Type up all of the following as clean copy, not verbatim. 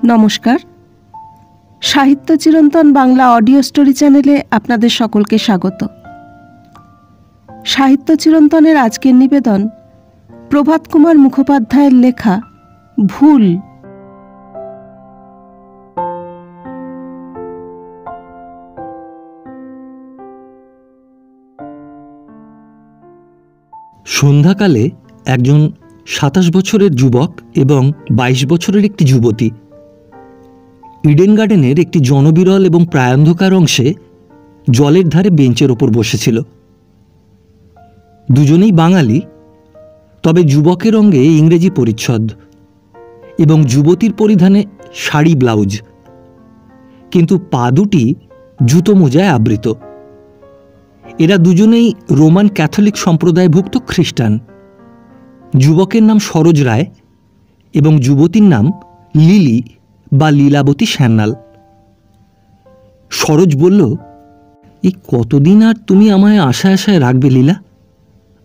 নমস্কার, সাহিত্য চিরন্তন বাংলা অডিও স্টোরি চ্যানেলে আপনাদের সকলকে স্বাগত। সাহিত্য চিরন্তনের আজকের নিবেদন প্রভাত কুমার মুখোপাধ্যায়ের লেখা ভুল। সন্ধ্যাকালে একজন ২৭ বছরের যুবক এবং ২২ বছরের একটি যুবতী ইডেন গার্ডেনের একটি জনবিরল এবং প্রায়ন্ধকার অংশে জলের ধারে বেঞ্চের ওপর বসেছিল। দুজনেই বাঙালি, তবে যুবকের অঙ্গে ইংরেজি পরিচ্ছদ এবং যুবতীর পরিধানে শাড়ি ব্লাউজ, কিন্তু পা দুটি জুতো মোজায় আবৃত। এরা দুজনেই রোমান ক্যাথলিক সম্প্রদায়ভুক্ত খ্রিস্টান। যুবকের নাম সরোজ রায় এবং যুবতীর নাম লিলি বা লীলাবতী সান্যাল। সরোজ বলল, এই কতদিন আর তুমি আমায় আশায় আশায় রাখবে লীলা?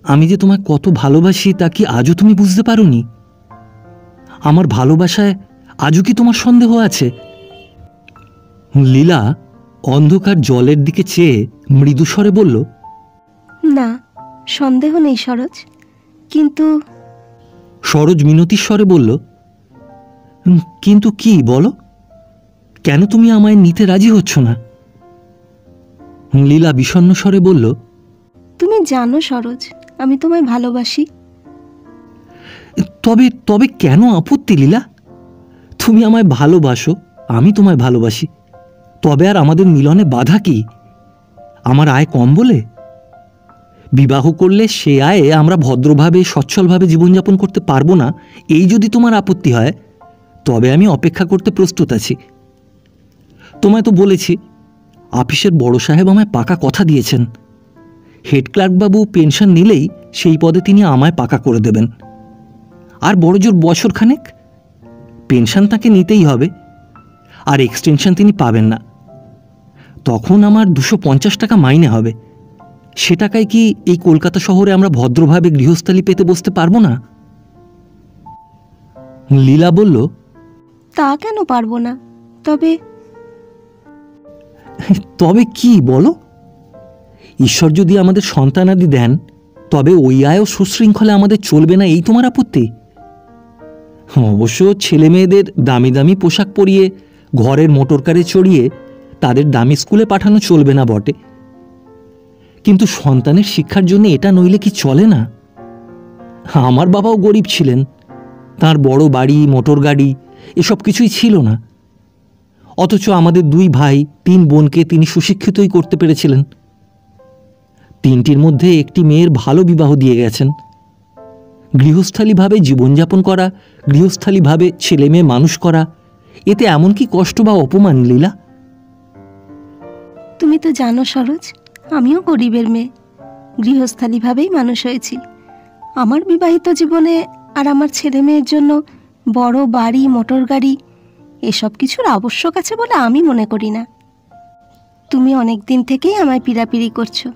আমি যে তোমায় কত ভালোবাসি তা কি আজও তুমি বুঝতে পারোনি? আমার ভালোবাসায় আজও কি তোমার সন্দেহ আছে? লীলা অন্ধকার জলের দিকে চেয়ে মৃদুস্বরে বলল, না, সন্দেহ নেই সরোজ, কিন্তু। সরোজ মিনতির স্বরে বলল, কিন্তু কি বলো? কেন তুমি আমায় নিতে রাজি হচ্ছ না? লীলা বিষণ্ণ স্বরে বলল, তুমি জানো সরোজ, আমি তোমায় ভালোবাসি। তবে তবে কেন আপত্তি লীলা? তুমি আমায় ভালোবাসো, আমি তোমায় ভালোবাসি, তবে আর আমাদের মিলনে বাধা কি? আমার আয় কম বলে? বিবাহ করলে সে আয়ে আমরা ভদ্রভাবে সচ্ছলভাবে জীবনযাপন করতে পারবো না, এই যদি তোমার আপত্তি হয় তবে আমি অপেক্ষা করতে প্রস্তুত আছি। তোমায় তো বলেছি, আপিসের বড় সাহেব আমায় পাকা কথা দিয়েছেন। হেড ক্লার্কবাবু পেনশন নিলেই সেই পদে তিনি আমায় পাকা করে দেবেন। আর বড়জোর বছরখানেক পেনশন তাকে নিতেই হবে, আর এক্সটেনশন তিনি পাবেন না। তখন আমার ২৫০ টাকা মাইনে হবে। সে টাকায় কি এই কলকাতা শহরে আমরা ভদ্রভাবে গৃহস্থালী পেতে বসতে পারবো না? লীলা বলল, তা কেন পারবো না? তবে তবে কি বলো? ঈশ্বর যদি আমাদের সন্তানাদি দেন, তবে ওই আয়ও সুশৃঙ্খলে আমাদের চলবে না, এই তোমার আপত্তি? অবশ্য ছেলে মেয়েদের দামি দামি পোশাক পরিয়ে ঘরের মোটরকারে চড়িয়ে তাদের দামি স্কুলে পাঠানো চলবে না বটে, কিন্তু সন্তানের শিক্ষার জন্য এটা নইলে কি চলে না? আমার বাবাও গরিব ছিলেন, তার বড় বাড়ি, মোটর গাড়ি এসব কিছুই ছিল না, অথচ আমাদের ২ ভাই ৩ বোনকে তিনি সুশিক্ষিতই করতে পেরেছিলেন। ৩টির মধ্যে একটি মেয়ের ভালো বিবাহ দিয়ে গেছেন। গৃহস্থালীভাবে জীবনযাপন করা, গৃহস্থালীভাবে ছেলে মেয়ে মানুষ করা, এতে এমন কি কষ্ট বা অপমান লীলা? তুমি তো জানো সরোজ, আমিও গরিবের মেয়ে, গৃহস্থালীভাবেই মানুষ হয়েছি। আমার বিবাহিত জীবনে আর আমার ছেলে মেয়ের জন্য বড় বাড়ি, মোটর গাড়ি এসব কিছুর আবশ্যক আছে বলে আমি মনে করি না। তুমি অনেক দিন থেকেই আমায় পীড়াপিড়ি করছো,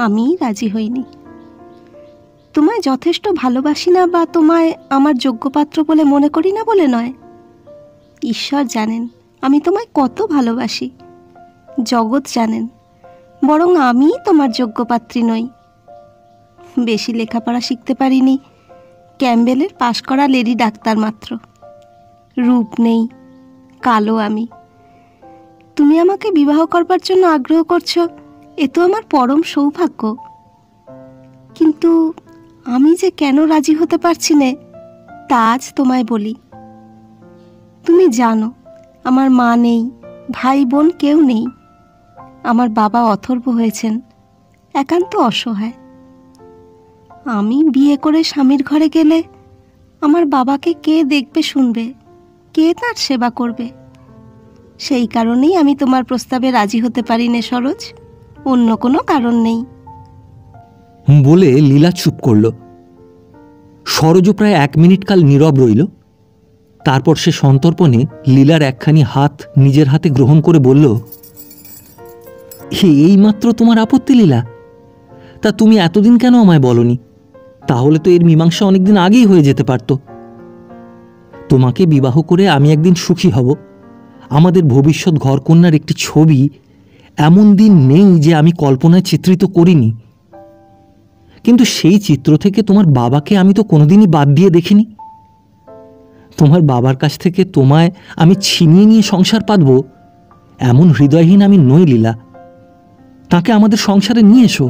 আমি রাজি হইনি। তোমায় যথেষ্ট ভালোবাসি না বা তোমায় আমার যোগ্যপাত্র বলে মনে করি না বলে নয়। ঈশ্বর জানেন আমি তোমায় কত ভালোবাসি, জগৎ জানেন, বরং আমি তোমার যোগ্যপাত্রী নই। বেশি লেখাপড়া শিখতে পারিনি, ক্যাম্বেলের পাশ করা লেডি ডাক্তার মাত্র। রূপ নেই, কালো আমি। তুমি আমাকে বিবাহ করবার জন্য আগ্রহ করছো, এ তো আমার পরম সৌভাগ্য। কিন্তু আমি যে কেন রাজি হতে পারছি না তা আজ তোমায় বলি। তুমি জানো আমার মা নেই, ভাই বোন কেউ নেই। আমার বাবা অথর্ব হয়েছেন, একান্ত অসহায়। আমি বিয়ে করে স্বামীর ঘরে গেলে আমার বাবাকে কে দেখবে, শুনবে, কে তার সেবা করবে? সেই কারণেই আমি তোমার প্রস্তাবে রাজি হতে পারি না সরোজ, অন্য কোনো কারণ নেই। বলে লীলা চুপ করল। সরোজও প্রায় ১ মিনিট কাল নীরব রইল। তারপর সে সন্তর্পণে লীলার একখানি হাত নিজের হাতে গ্রহণ করে বলল, এইমাত্র তোমার আপত্তি লীলা? তা তুমি এতদিন কেন আমায় বলনি? তাহলে তো এর মীমাংসা অনেকদিন আগেই হয়ে যেতে পারত। তোমাকে বিবাহ করে আমি একদিন সুখী হব, আমাদের ভবিষ্যৎ ঘরকন্যার একটি ছবি এমন দিন নেই যে আমি কল্পনায় চিত্রিত করিনি। কিন্তু সেই চিত্র থেকে তোমার বাবাকে আমি তো কোনোদিনই বাদ দিয়ে দেখিনি। তোমার বাবার কাছ থেকে তোমায় আমি ছিনিয়ে নিয়ে সংসার পাতব এমন হৃদয়হীন আমি নই লীলা। তাকে আমাদের সংসারে নিয়ে এসো,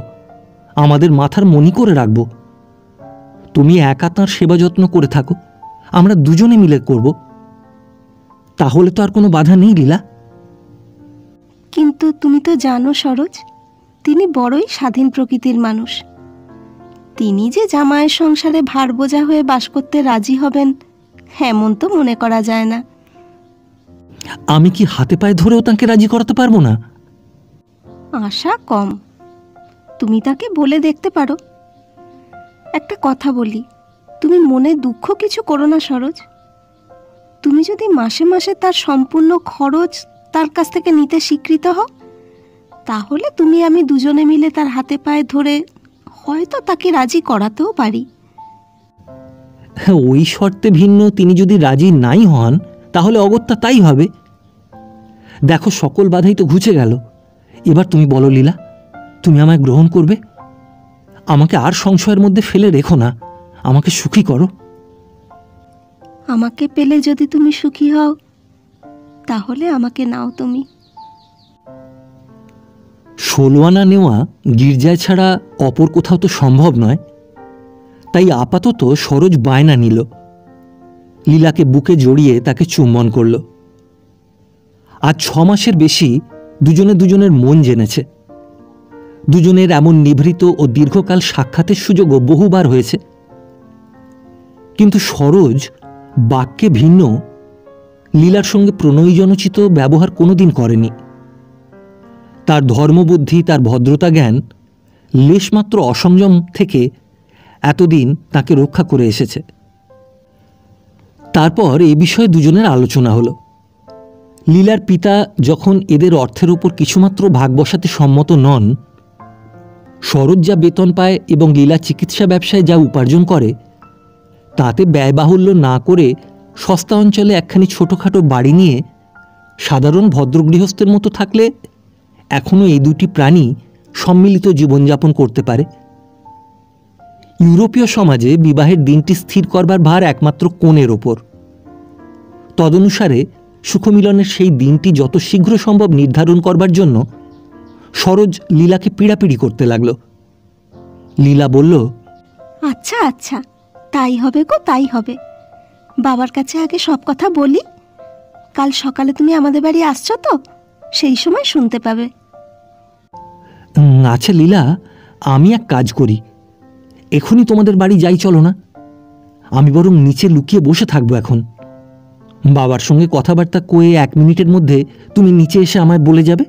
আমাদের মাথার মণি করে রাখব। তুমি একা তাঁর সেবা যত্ন করে থাকো, আমরা দুজনে মিলে করব। তাহলে তো আর কোনো বাধা নেই লীলা। কিন্তু তুমি তো জানো সরোজ, তিনি বড়ই স্বাধীন প্রকৃতির মানুষ। তিনি যে জামাইয়ের সংসারে ভার বোঝা হয়ে বাস করতে রাজি হবেন এমন তো মনে করা যায় না। আমি কি হাতে পায়ে ধরেও তাকে রাজি করাতে পারবো না? আশা কম। তুমি তাকে বলে দেখতে পারো। একটা কথা বলি, তুমি মনে দুঃখ কিছু করো না সরোজ। তুমি যদি মাসে মাসে তার সম্পূর্ণ খরচ তার কাছ থেকে নিতে স্বীকৃত হও, তাহলে তুমি আমি দুজনে মিলে তার হাতে পায়ে ধরে হয়তো তাকে রাজি করাতেও পারি। ওই শর্তে ভিন্ন তিনি যদি রাজি নাই হন, তাহলে অগত্যা তাই হবে। দেখো, সকল বাধাই তো ঘুচে গেল। এবার তুমি বলো লীলা, তুমি আমায় গ্রহণ করবে? আমাকে আর সংশয়ের মধ্যে ফেলে রেখো না, আমাকে সুখী করো। আমাকে পেলে যদি তুমি সুখী হও, তাহলে আমাকে নাও তুমি। 16 আনা নেওয়া গির্জায় ছাড়া অপর কোথাও তো সম্ভব নয়। তাই আপাতত সরোজ বায়না নিল, লীলাকে বুকে জড়িয়ে তাকে চুম্বন করল। আজ 6 মাসের বেশি দুজনে দুজনের মন জেনেছে। দুজনের এমন নিভৃত ও দীর্ঘকাল সাক্ষাতের সুযোগও বহুবার হয়েছে। কিন্তু সরোজ বাক্যে ভিন্ন লীলার সঙ্গে প্রণয়ীজনচিত ব্যবহার কোনোদিন করেনি। তার ধর্মবুদ্ধি, তার ভদ্রতা জ্ঞান লেশমাত্র অসংযম থেকে এতদিন তাকে রক্ষা করে এসেছে। তারপর এই বিষয়ে দুজনের আলোচনা হলো। লীলার পিতা যখন এদের অর্থের উপর কিছুমাত্র ভাগ বসাতে সম্মত নন, সরোজ যা বেতন পায় এবং লীলা চিকিৎসা ব্যবসায় যা উপার্জন করে, তাতে ব্যয়বাহুল্য না করে সস্তা অঞ্চলে একখানি ছোটোখাটো বাড়ি নিয়ে সাধারণ ভদ্রগৃহস্থের মতো থাকলে এখনও এই দুটি প্রাণী সম্মিলিত জীবনযাপন করতে পারে। ইউরোপীয় সমাজে বিবাহের দিনটি স্থির করবার ভার একমাত্র কনের ওপর। তদনুসারে সুখমিলনের সেই দিনটি যত শীঘ্র সম্ভব নির্ধারণ করবার জন্য সরোজ লীলাকে পীড়াপিড়ি করতে লাগল। লীলা বলল, আচ্ছা আচ্ছা, তাই হবে গো, তাই হবে। বাবার কাছে আগে সব কথা বলি। কাল সকালে তুমি আমাদের বাড়ি আসছো তো, সেই সময় শুনতে পাবে। আচ্ছা লীলা, আমি এক কাজ করি, এখনই তোমাদের বাড়ি যাই, চলো না? আমি বরং নিচে লুকিয়ে বসে থাকবো এখন। বাবার সঙ্গে কথাবার্তা কয়ে 1 মিনিটের মধ্যে তুমি নিচে এসে আমায় বলে যাবে।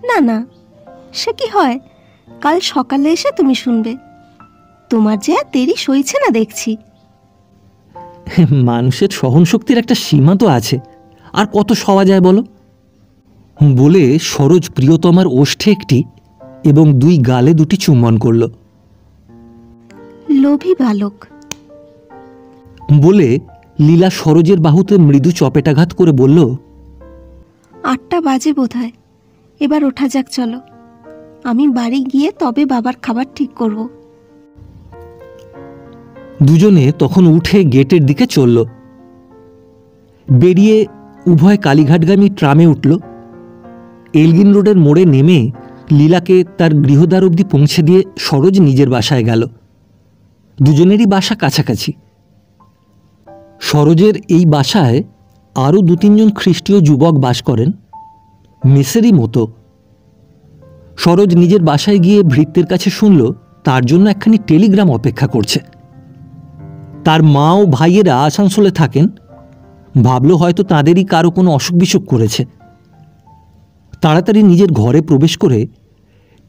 না না, সে কি হয়, কাল সকালে এসে তুমি শুনবে। তোমার যে আর দেরি সইছে না দেখছি। মানুষের সহনশক্তির একটা সীমা তো আছে, আর কত সওয়া যায় বলো? বলে সরোজ প্রিয়তমার ওষ্ঠে একটি এবং 2 গালে 2টি চুম্বন করল। লোভী বালক বলে লীলা সরোজের বাহুতে মৃদু চপেটাঘাত করে বলল, 8টা বাজে বোধহয়, এবার ওঠা যাক, চলো। আমি বাড়ি গিয়ে তবে বাবার খাবার ঠিক করব। দুজনে তখন উঠে গেটের দিকে চলল। বেরিয়ে উভয় কালীঘাটগামী ট্রামে উঠল। এলগিন রোডের মোড়ে নেমে লীলাকে তার গৃহদ্বার অবধি পৌঁছে দিয়ে সরোজ নিজের বাসায় গেল। দুজনেরই বাসা কাছাকাছি। সরোজের এই বাসায় আরও 2-3 জন খ্রিস্টীয় যুবক বাস করেন, মেসেরই মতো। সরোজ নিজের বাসায় গিয়ে ভৃত্যের কাছে শুনল তার জন্য একখানি টেলিগ্রাম অপেক্ষা করছে। তার মা ও ভাইয়েরা আসানসোলে থাকেন। ভাবল হয়তো তাঁদেরই কারো কোনো অসুখ বিসুখ করেছে। তাড়াতাড়ি নিজের ঘরে প্রবেশ করে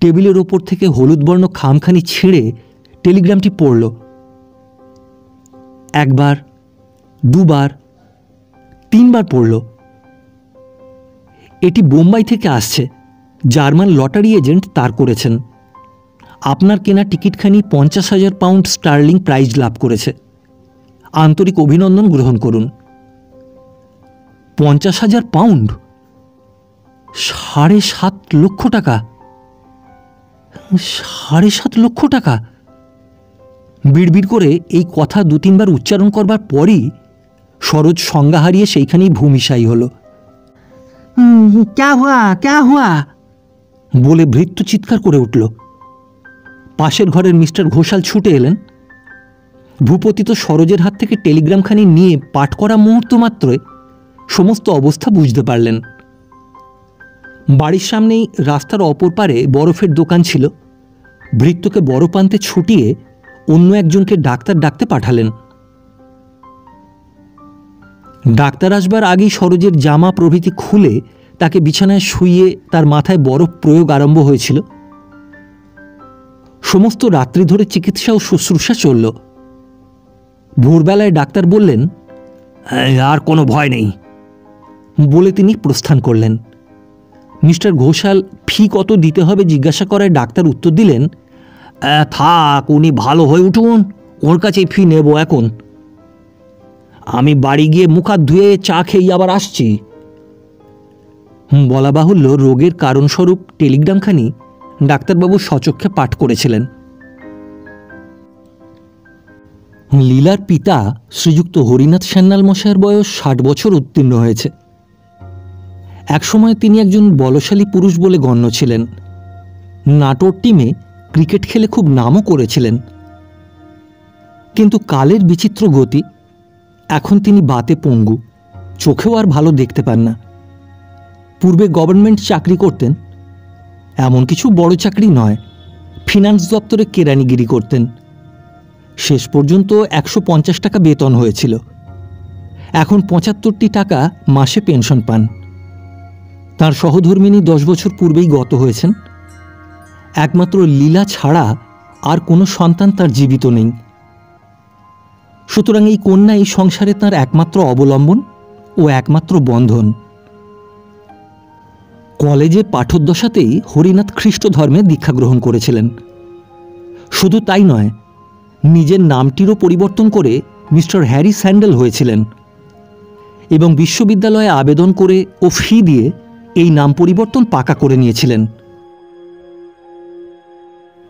টেবিলের ওপর থেকে হলুদ বর্ণ খামখানি ছিঁড়ে টেলিগ্রামটি পড়ল। 1 বার, 2 বার, 3 বার পড়ল। এটি বোম্বাই থেকে আসছে। জার্মান লটারি এজেন্ট তার করেছেন। আপনার কেনা টিকিটখানি 50,000 পাউন্ড স্টার্লিং প্রাইজ লাভ করেছে। আন্তরিক অভিনন্দন গ্রহণ করুন। 50,000 পাউন্ড, 7.5 লক্ষ টাকা। 7.5 লক্ষ টাকা! বিড়বিড় করে এই কথা 2-3 বার উচ্চারণ করবার পরই সরোজ সংজ্ঞা হারিয়ে সেইখানেই ভূমিশায়ী হল। ক্যা হুয়া বলে ভৃত্য চিৎকার করে উঠল। পাশের ঘরের মিস্টার ঘোষাল ছুটে এলেন। ভূপতি তো সরোজের হাত থেকে টেলিগ্রামখানি নিয়ে পাঠ করা মুহূর্ত মাত্রই সমস্ত অবস্থা বুঝতে পারলেন। বাড়ির সামনেই রাস্তার অপর পারে বরফের দোকান ছিল। ভৃত্যকে বরফ আনতে ছুটিয়ে অন্য একজনকে ডাক্তার ডাকতে পাঠালেন। ডাক্তার আসবার আগেই সরোজের জামা প্রভৃতি খুলে তাকে বিছানায় শুইয়ে তার মাথায় বরফ প্রয়োগ আরম্ভ হয়েছিল। সমস্ত রাত্রি ধরে চিকিৎসা ও শুশ্রূষা চলল। ভোরবেলায় ডাক্তার বললেন, আর কোনো ভয় নেই বলে তিনি প্রস্থান করলেন। মিস্টার ঘোষাল ফি কত দিতে হবে জিজ্ঞাসা করায় ডাক্তার উত্তর দিলেন, থাক, উনি ভালো হয়ে উঠুন, ওর কাছেই ফি নেব এখন। আমি বাড়ি গিয়ে মুখ হাত ধুয়ে চা খেয়ে আবার আসছি। বলা বাহুল্য, রোগের কারণস্বরূপ টেলিগ্রামখানি ডাক্তারবাবু সচক্ষে পাঠ করেছিলেন। লীলার পিতা শ্রীযুক্ত হরিনাথ সান্যাল মশায়ের বয়স 60 বছর উত্তীর্ণ হয়েছে। একসময় তিনি একজন বলশালী পুরুষ বলে গণ্য ছিলেন। নাটোর টিমে ক্রিকেট খেলে খুব নামও করেছিলেন। কিন্তু কালের বিচিত্র গতি, এখন তিনি বাতে পঙ্গু, চোখেও আর ভালো দেখতে পান না। পূর্বে গভর্নমেন্ট চাকরি করতেন, এমন কিছু বড় চাকরি নয়, ফিনান্স দপ্তরে কেরানিগিরি করতেন। শেষ পর্যন্ত 150 টাকা বেতন হয়েছিল। এখন 75টি টাকা মাসে পেনশন পান। তার সহধর্মিণী 10 বছর পূর্বেই গত হয়েছেন। একমাত্র লীলা ছাড়া আর কোনো সন্তান তার জীবিত নেই। সুতরাং এই কন্যা এই সংসারে তার একমাত্র অবলম্বন ও একমাত্র বন্ধন। কলেজে পাঠোদ্দশাতেই হরিনাথ খ্রিস্ট ধর্মে দীক্ষা গ্রহণ করেছিলেন। শুধু তাই নয়, নিজের নামটিরও পরিবর্তন করে মিস্টার হ্যারি স্যান্ডেল হয়েছিলেন এবং বিশ্ববিদ্যালয়ে আবেদন করে ও ফি দিয়ে এই নাম পরিবর্তন পাকা করে নিয়েছিলেন।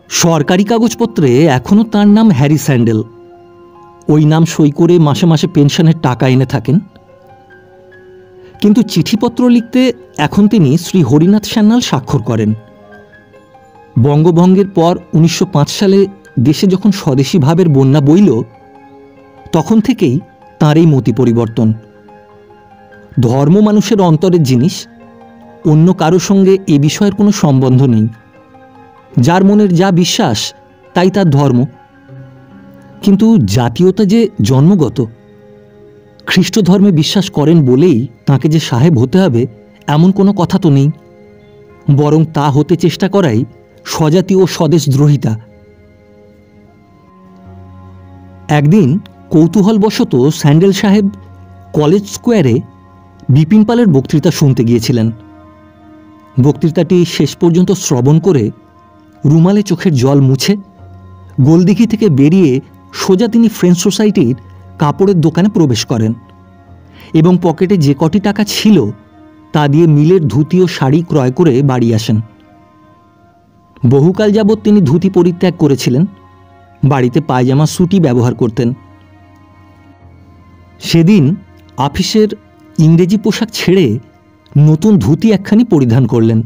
সরকারি কাগজপত্রে এখনও তার নাম হ্যারি স্যান্ডেল। ওই নাম সই করে মাসে মাসে পেনশনের টাকা এনে থাকেন। কিন্তু চিঠিপত্র লিখতে এখন তিনি শ্রী হরিনাথ সান্যাল স্বাক্ষর করেন। বঙ্গভঙ্গের পর 1905 সালে দেশে যখন স্বদেশী ভাবের বন্যা বইল, তখন থেকেই তাঁর এই মতি পরিবর্তন। ধর্ম মানুষের অন্তরের জিনিস, অন্য কারো সঙ্গে এ বিষয়ের কোনো সম্বন্ধ নেই। যার মনের যা বিশ্বাস তাই তার ধর্ম। কিন্তু জাতীয়তা যে জন্মগত। খ্রিস্ট ধর্মে বিশ্বাস করেন বলেই তাঁকে যে সাহেব হতে হবে এমন কোনো কথা তো নেই, বরং তা হতে চেষ্টা করাই স্বজাতি ও স্বদেশদ্রোহিতা। একদিন কৌতূহলবশত স্যান্ডেল সাহেব কলেজ স্কোয়ারে বিপিন পালের বক্তৃতা শুনতে গিয়েছিলেন। বক্তৃতাটি শেষ পর্যন্ত শ্রবণ করে রুমালে চোখের জল মুছে গোলদিঘি থেকে বেরিয়ে সোজা তিনি ফ্রেঞ্চ সোসাইটির কাপড়ের দোকানে প্রবেশ করেন এবং পকেটে যে কটি টাকা ছিল তা দিয়ে মিলের ধুতি ও শাড়ি ক্রয় করে বাড়ি আসেন। বহুকাল যাবৎ তিনি ধুতি পরিত্যাগ করেছিলেন, বাড়িতে পায়জামা স্যুটই ব্যবহার করতেন। সেদিন আফিসের ইংরেজি পোশাক ছেড়ে নতুন ধুতি একখানি পরিধান করলেন।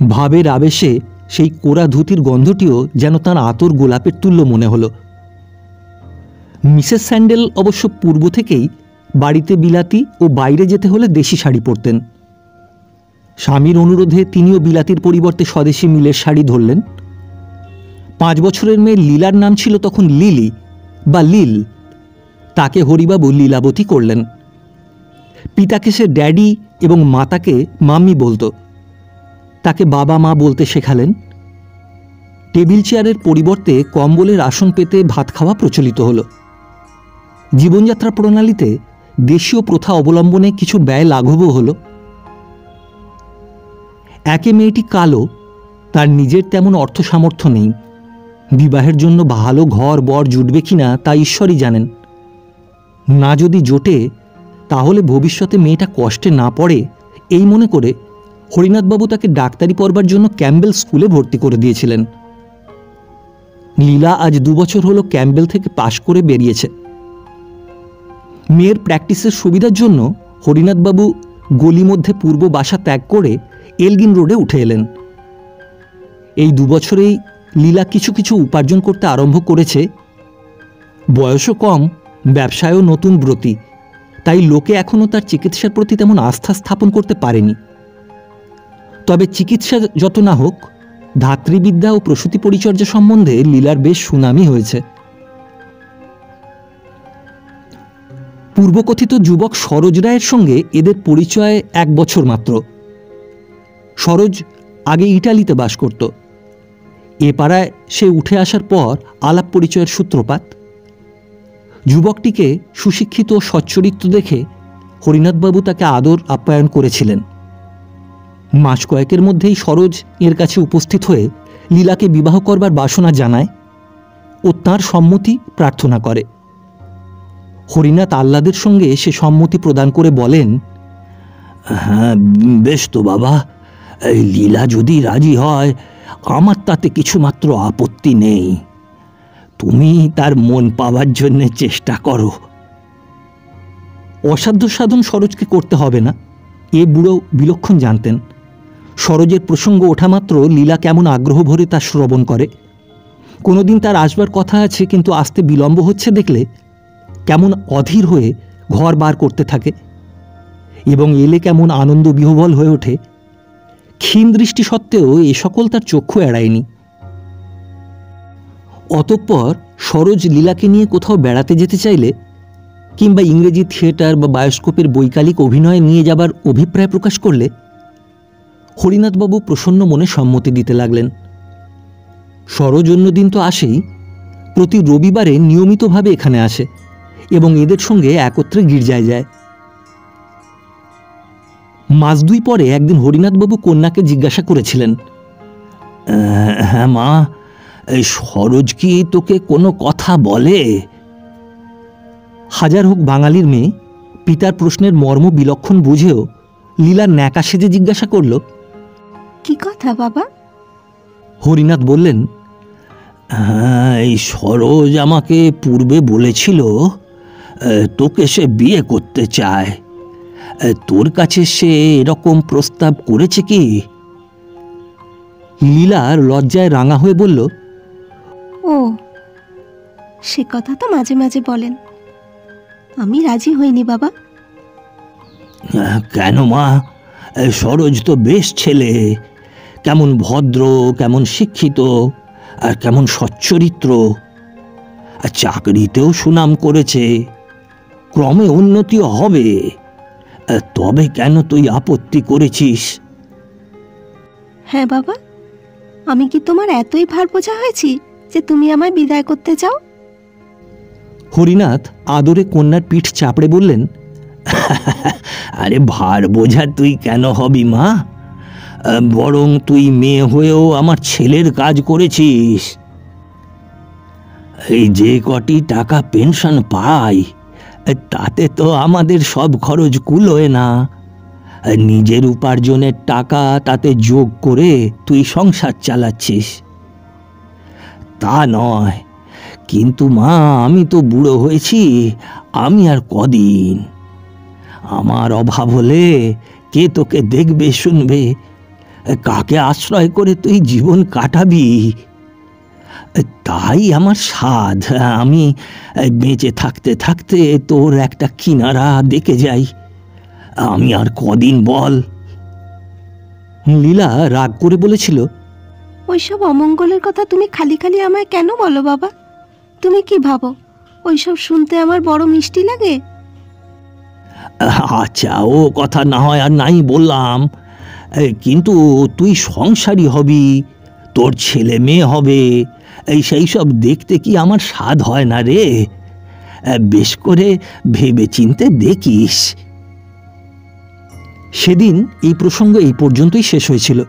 ভাবের আবেশে সেই কোরা ধুতির গন্ধটিও যেন তাঁর আতর গোলাপের তুল্য মনে হল। মিসেস স্যান্ডেল অবশ্য পূর্ব থেকেই বাড়িতে বিলাতি ও বাইরে যেতে হলে দেশি শাড়ি পরতেন। স্বামীর অনুরোধে তিনিও বিলাতির পরিবর্তে স্বদেশী মিলের শাড়ি ধরলেন। 5 বছরের মেয়ে লীলার নাম ছিল তখন লিলি বা লিল। তাকে হরিবাবু লীলাবতী করলেন। পিতাকে সে ড্যাডি এবং মাতাকে মাম্মি বলতো। তাকে বাবা মা বলতে শেখালেন। টেবিল চেয়ারের পরিবর্তে কম্বলের আসন পেতে ভাত খাওয়া প্রচলিত হল। জীবনযাত্রা প্রণালীতে দেশীয় প্রথা অবলম্বনে কিছু ব্যয় লাঘবও হল। একে মেয়েটি কালো, তার নিজের তেমন অর্থ সামর্থ্য নেই। বিবাহের জন্য ভালো ঘর বর জুটবে কিনা তা ঈশ্বরই জানেন। না যদি জোটে তাহলে ভবিষ্যতে মেয়েটা কষ্টে না পড়ে এই মনে করে হরিনাথবাবু তাকে ডাক্তারি পড়বার জন্য ক্যাম্বেল স্কুলে ভর্তি করে দিয়েছিলেন। লীলা আজ 2 বছর হলো ক্যাম্বেল থেকে পাশ করে বেরিয়েছে। মেয়ের প্র্যাকটিসের সুবিধার জন্য হরিনাথবাবু গলি মধ্যে পূর্ব বাসা ত্যাগ করে এলগিন রোডে উঠে এলেন। এই 2 বছরেই লীলা কিছু কিছু উপার্জন করতে আরম্ভ করেছে। বয়সও কম, ব্যবসায়ও নতুন ব্রতী, তাই লোকে এখনও তার চিকিৎসার প্রতি তেমন আস্থা স্থাপন করতে পারেনি। তবে চিকিৎসা যত না হোক, ধাত্রীবিদ্যা ও প্রসূতি পরিচর্যা সম্বন্ধে লীলার বেশ সুনামই হয়েছে। পূর্বকথিত যুবক সরোজ রায়ের সঙ্গে এদের পরিচয় 1 বছর মাত্র। সরোজ আগে ইটালিতে বাস করত। এ পাড়ায় সে উঠে আসার পর আলাপ পরিচয়ের সূত্রপাত। যুবকটিকে সুশিক্ষিত ও সচ্চরিত্র দেখে হরিনাথবাবু তাকে আদর আপ্যায়ন করেছিলেন। মাস কয়েকের মধ্যেই সরোজ এর কাছে উপস্থিত হয়ে লীলাকে বিবাহ করবার বাসনা জানায় ও তাঁর সম্মতি প্রার্থনা করে। হরিনাথ আহ্লাদের সঙ্গে সে সম্মতি প্রদান করে বলেন, হ্যাঁ বেশ তো বাবা, এই লীলা যদি রাজি হয় আমার তাতে কিছুমাত্র আপত্তি নেই। তুমি তার মন পাওয়ার জন্য চেষ্টা করো। অসাধ্য সাধন সরোজকে করতে হবে না, এ বুড়ো বিলক্ষণ জানতেন। সরোজের প্রসঙ্গ ওঠা মাত্র লীলা কেমন আগ্রহ ভরে তা শ্রবণ করে। কোনোদিন তার আসবার কথা আছে কিন্তু আসতে বিলম্ব হচ্ছে দেখলে কেমন অধীর হয়ে ঘর বার করতে থাকে এবং এলে কেমন আনন্দ বিহ্বল হয়ে ওঠে। ক্ষীণ দৃষ্টি সত্ত্বেও এ সকল তার চক্ষু এড়ায়নি। অতঃপর সরোজ লীলাকে নিয়ে কোথাও বেড়াতে যেতে চাইলে কিংবা ইংরেজি থিয়েটার বা বায়োস্কোপের বৈকালিক অভিনয়ে নিয়ে যাবার অভিপ্রায় প্রকাশ করলে হরিনাথবাবু প্রসন্ন মনে সম্মতি দিতে লাগলেন। সরোজ অন্যদিন তো আসেই, প্রতি রবিবারে নিয়মিতভাবে এখানে আসে এবং এদের সঙ্গে একত্রে গির্জায় যায়। মাস 2 পরে একদিন হরিনাথবাবু কন্যাকে জিজ্ঞাসা করেছিলেন, হ্যাঁ মা, এই সরোজ কি তোকে কোনো কথা বলে? হাজার হোক বাঙালির মেয়ে, পিতার প্রশ্নের মর্ম বিলক্ষণ বুঝেও লীলা ন্যাকা সেজে জিজ্ঞাসা করল, কি কথা বাবা? হরিনাথ বললেন, হ্যাঁ এই সরোজ আমাকে পূর্বে বলেছিল তোকে সে বিয়ে করতে চায়। তোর কাছে সে এরকম প্রস্তাব করেছে কি? লীলার লজ্জায় রাঙা হয়ে বলল, ও, সে কথা তো মাঝে মাঝে বলেন। আমি রাজি হইনি বাবা। কেন মা? সরোজ তো বেশ ছেলে, কেমন ভদ্র, কেমন শিক্ষিত আর কেমন সচ্চরিত্র। চাকরিতেও সুনাম করেছে, ক্রমে উন্নতিও হবে। তবে কেন তুই আপত্তি করেছিস? হ্যাঁ বাবা, আমি কি তোমার এতই ভার বোঝা হয়েছি যে তুমি আমায় বিদায় করতে চাও? হরিনাথ আদরে কন্যার পিঠ চাপড়ে বললেন, আরে ভার বোঝা তুই কেন হবি মা? বরং তুই মেয়ে হয়েও আমার ছেলের কাজ করেছিস। এই যে কটি টাকা পেনশন পাই তাতে তো আমাদের সব খরচ কুলোয় না। নিজের উপার্জনের টাকা তাতে যোগ করে তুই সংসার চালাচ্ছিস। তা নয়, কিন্তু মা আমি তো বুড়ো হয়েছি, আমি আর কদিন। আমার অভাব হলে কে তোকে দেখবে শুনবে? কাকে আশ্রয় করে তুই জীবন কাটাবি? তাই আমার সাধ আমি বেঁচে থাকতে থাকতে তোর একটা কিনারা দেখে যাই। আমি আর কদিন বল? লীলা রাগ করে বলেছিল, ওইসব অমঙ্গলের কথা তুমি খালি খালি আমায় কেন বলো বাবা? তুমি কি ভাবো ওইসব শুনতে আমার বড় মিষ্টি লাগে? আচ্ছা ও কথা না হয় আর নাই বললাম, কিন্তু তুই সংসারী হবি, তোর ছেলে মেয়ে হবে, সেই সব দেখতে কি আমার স্বাদ হয় না রে? বেশ করে ভেবে চিনতে দেখিস। সেদিন এই প্রসঙ্গ এই পর্যন্তই শেষ হয়েছিল,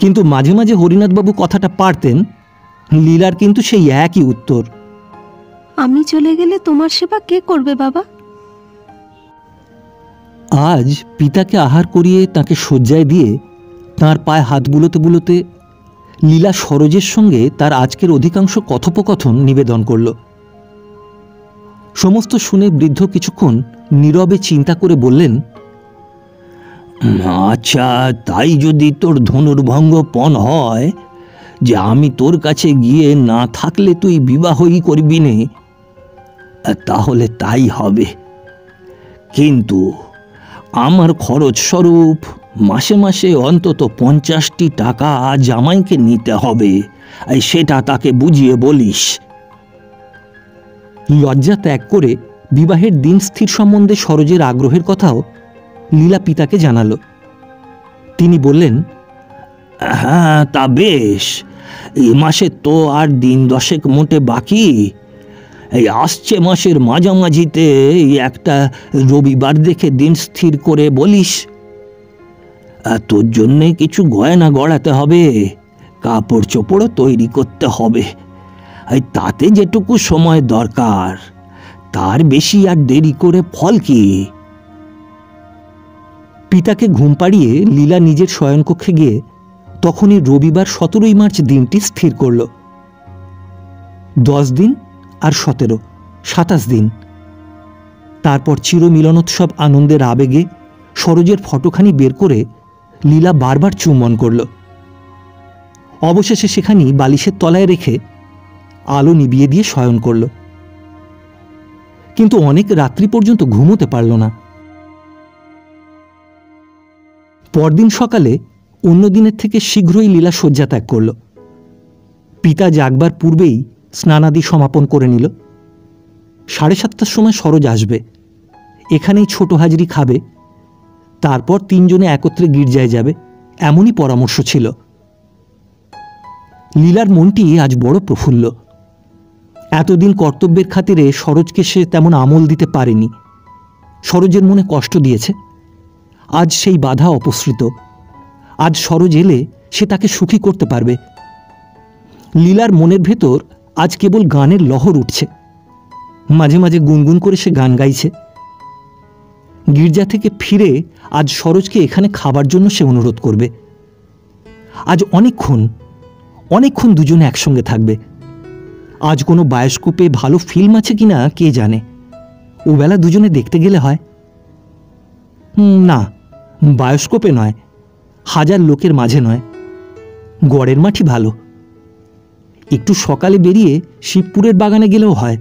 কিন্তু মাঝে মাঝে হরিনাথবাবু কথাটা পারতেন। লীলার কিন্তু সেই একই উত্তর, আমি চলে গেলে তোমার সেবা কে করবে বাবা? আজ পিতাকে আহার করিয়ে তাকে শয্যায় দিয়ে তাঁর পায়ে হাত বুলোতে বুলোতে লীলা সরোজের সঙ্গে তার আজকের অধিকাংশ কথোপকথন নিবেদন করল। সমস্ত শুনে বৃদ্ধ কিছুক্ষণ নীরবে চিন্তা করে বললেন, আচ্ছা, তাই যদি তোর ধনুর্ভঙ্গ পণ হয় যে আমি তোর কাছে গিয়ে না থাকলে তুই বিবাহই করবি নে, তাহলে তাই হবে। কিন্তু আমার খরচ স্বরূপ মাসে মাসে অন্তত 50টি টাকা জামাইকে নিতে হবে, সেটা তাকে বুঝিয়ে বলিস। লজ্জা ত্যাগ করে বিবাহের দিন স্থির সম্বন্ধে সরোজের আগ্রহের কথাও লীলা পিতাকে জানালো। তিনি বললেন, হ্যাঁ, তা বেশ, এই মাসে তো আর দিন 10 মোটে বাকি। এই আসছে মাসের মাঝামাঝিতে একটা রবিবার দেখে দিন স্থির করে বলিস। তোর জন্যে কিছু গয়না গড়াতে হবে, কাপড় চোপড়ও তৈরি করতে হবে। তাতে যেটুকু সময় দরকার, তার বেশি আর দেরি করে ফল কি? পিতাকে ঘুম পাড়িয়ে লীলা নিজের শয়নকক্ষে গিয়ে তখনই রবিবার 17 মার্চ দিনটি স্থির করল। 10 দিন আর 17, 27 দিন। তারপর চিরমিলনোৎসব আনন্দের আবেগে সরোজের ফটোখানি বের করে লীলা বারবার চুম্বন করল। অবশেষে সেখানি বালিশের তলায় রেখে আলো নিভিয়ে দিয়ে শয়ন করল। কিন্তু অনেক রাত্রি পর্যন্ত ঘুমোতে পারল না। পরদিন সকালে অন্য দিনের থেকে শীঘ্রই লীলা শয্যা ত্যাগ করল। পিতা জাগবার পূর্বেই স্নানাদি সমাপন করে নিল। 7:30টার সময় সরোজ আসবে, এখানেই ছোট হাজরি খাবে, তারপর 3 জনে একত্রে গির্জায় যাবে, এমনই পরামর্শ ছিল। লীলার মনটি আজ বড় প্রফুল্ল। এতদিন কর্তব্যের খাতিরে সরোজকে সে তেমন আমল দিতে পারেনি। সরোজের মনে কষ্ট দিয়েছে, আজ সেই বাধা অপসৃত। আজ সরোজ এলে সে তাকে সুখী করতে পারবে। লীলার মনের ভেতর আজ কেবল গানের লহর উঠছে। মাঝে মাঝে গুনগুন করে সে গান গাইছে। গির্জা থেকে ফিরে আজ সরোজকে এখানে খাবার জন্য সে অনুরোধ করবে। আজ অনেকক্ষণ দুজনে একসঙ্গে থাকবে। আজ কোনো বায়োস্কোপে ভালো ফিল্ম আছে কিনা কে জানে, ওবেলা দুজনে দেখতে গেলে হয়। না, বায়োস্কোপে নয়, 1000 লোকের মাঝে নয়, গড়ের মাঠই ভালো। একটু সকালে বেরিয়ে শিবপুরের বাগানে গেলেও হয়।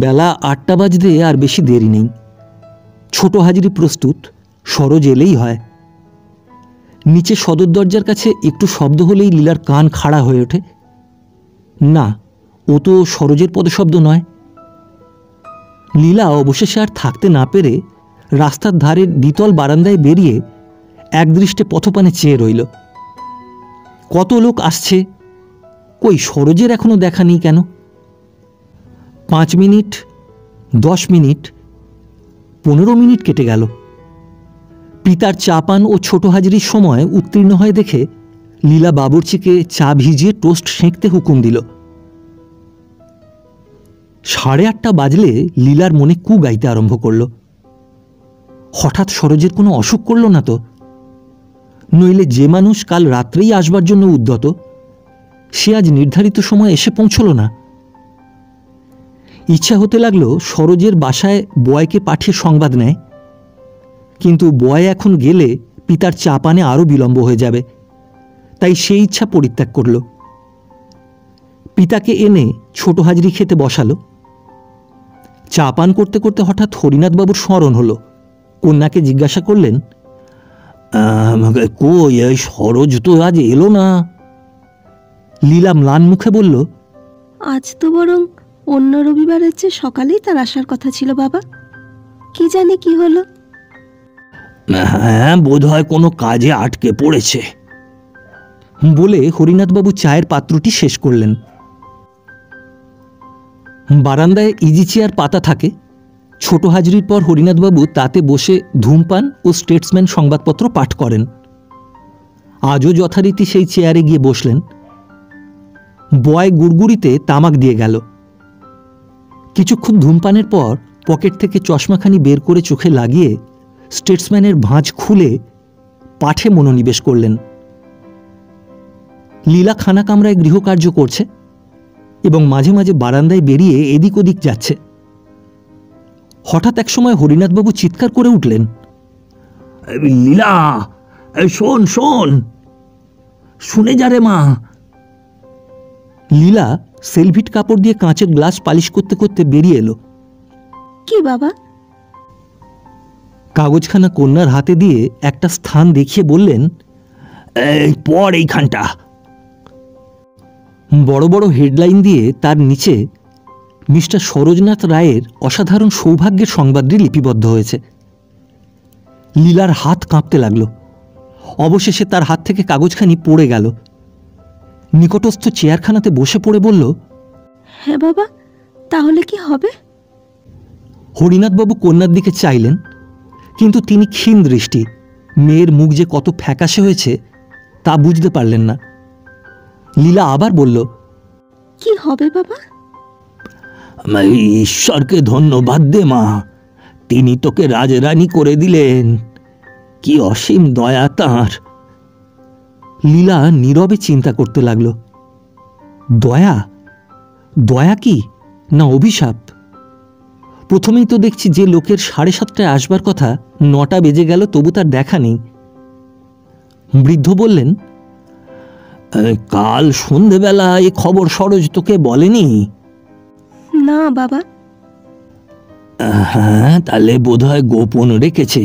বেলা 8টা বাজতে আর বেশি দেরি নেই। ছোট হাজরি প্রস্তুত, সরোজ এলেই হয়। নিচে সদর দরজার কাছে একটু শব্দ হলেই লীলার কান খাড়া হয়ে ওঠে। না, ও তো সরোজের পদশব্দ নয়। লীলা অবশেষে আর থাকতে না পেরে রাস্তার ধারের দ্বিতল বারান্দায় বেরিয়ে একদৃষ্টে পথপানে চেয়ে রইল। কত লোক আসছে, কই সরোজের এখনো দেখা নেই কেন? 5 মিনিট, 10 মিনিট, 15 মিনিট কেটে গেল। পিতার চা পান ও ছোট হাজরির সময় উত্তীর্ণ হয়ে দেখে লীলা বাবুর্চিকে চা ভিজিয়ে টোস্ট সেঁকতে হুকুম দিল। 8:30 বাজলে লীলার মনে কু গাইতে আরম্ভ করল। হঠাৎ সরোজের কোনো অসুখ করল না তো? নইলে যে মানুষ কাল রাত্রেই আসবার জন্য উদ্যত, সে আজ নির্ধারিত সময় এসে পৌঁছল না। ইচ্ছা হতে লাগলো সরোজের বাসায় বয়কে পাঠিয়ে সংবাদ নেয়, কিন্তু বয় এখন গেলে পিতার চা পানে আরও বিলম্ব হয়ে যাবে, তাই সেই ইচ্ছা পরিত্যাগ করল। পিতাকে এনে ছোট হাজরি খেতে বসালো। চা পান করতে করতে হঠাৎ হরিনাথবাবুর স্মরণ হলো। কন্যাকে জিজ্ঞাসা করলেন, কই এই সরোজ তো আজ এলো না? লীলা ম্লান মুখে বলল, আজ তো বরং অন্য রবিবারের চেয়ে সকালেই তার আসার কথা ছিল বাবা, কি জানি কি হলো। হ্যাঁ, বোধ হয় কোনো কাজে আটকে পড়েছে বলে হরিনাথবাবু চায়ের পাত্রটি শেষ করলেন। বারান্দায় ইজি চেয়ার পাতা থাকে। ছোট হাজরির পর হরিনাথবাবু তাতে বসে ধূমপান ও স্টেটসম্যান সংবাদপত্র পাঠ করেন। আজও যথারীতি সেই চেয়ারে গিয়ে বসলেন। বয় গুড়গুড়িতে তামাক দিয়ে গেল। কিছুক্ষণ ধূমপানের পর পকেট থেকে চশমাখানি বের করে চোখে লাগিয়ে স্টেটসম্যানের ভাঁজ খুলে পাঠে মনোনিবেশ করলেন। লীলা খানা কামরায় গৃহকার্য করছে এবং মাঝে মাঝে বারান্দায় বেরিয়ে এদিক ওদিক যাচ্ছে। হঠাৎ একসময় হরিনাথবাবু চিৎকার করে উঠলেন, লীলা, শোন শোন, শুনে যা রে মা। লীলা সেলভিট কাপড় দিয়ে কাঁচের গ্লাস পালিশ করতে করতে বেরিয়ে এলো। কি বাবা? কাগজখানা কন্যার হাতে দিয়ে একটা স্থান দেখিয়ে বললেন, এই পড় এইখানটা। বড় বড় হেডলাইন দিয়ে তার নিচে মিস্টার সরোজনাথ রায়ের অসাধারণ সৌভাগ্যের সংবাদটি লিপিবদ্ধ হয়েছে। লীলার হাত কাঁপতে লাগলো। অবশেষে তার হাত থেকে কাগজখানি পড়ে গেল। নিকটস্থ চেয়ারখানাতে বসে পড়ে বলল, হ্যাঁ বাবা, তাহলে কি হবে? হরিনাথবাবু কন্যার দিকে চাইলেন, কিন্তু তিনি ক্ষীণ দৃষ্টি, মেয়ের মুখ যে কত ফ্যাকাশে হয়েছে তা বুঝতে পারলেন না। লীলা আবার বলল, কি হবে বাবা? ঈশ্বরকে ধন্যবাদ দে মা, তিনি তোকে রাজরানী করে দিলেন। কি অসীম দয়া তাঁর। লীলা নীরবে চিন্তা করতে লাগল। দয়া? দয়া কি না অভিশাপ? প্রথমেই তো দেখছি যে লোকের 7:30টায় আসবার কথা 9টা বেজে গেল, তবু তার দেখা নেই। বৃদ্ধ বললেন, কাল সন্ধেবেলা এ খবর সরোজ তোকে বলেনি? না বাবা। হ্যাঁ, তাহলে বোধহয় গোপন রেখেছে।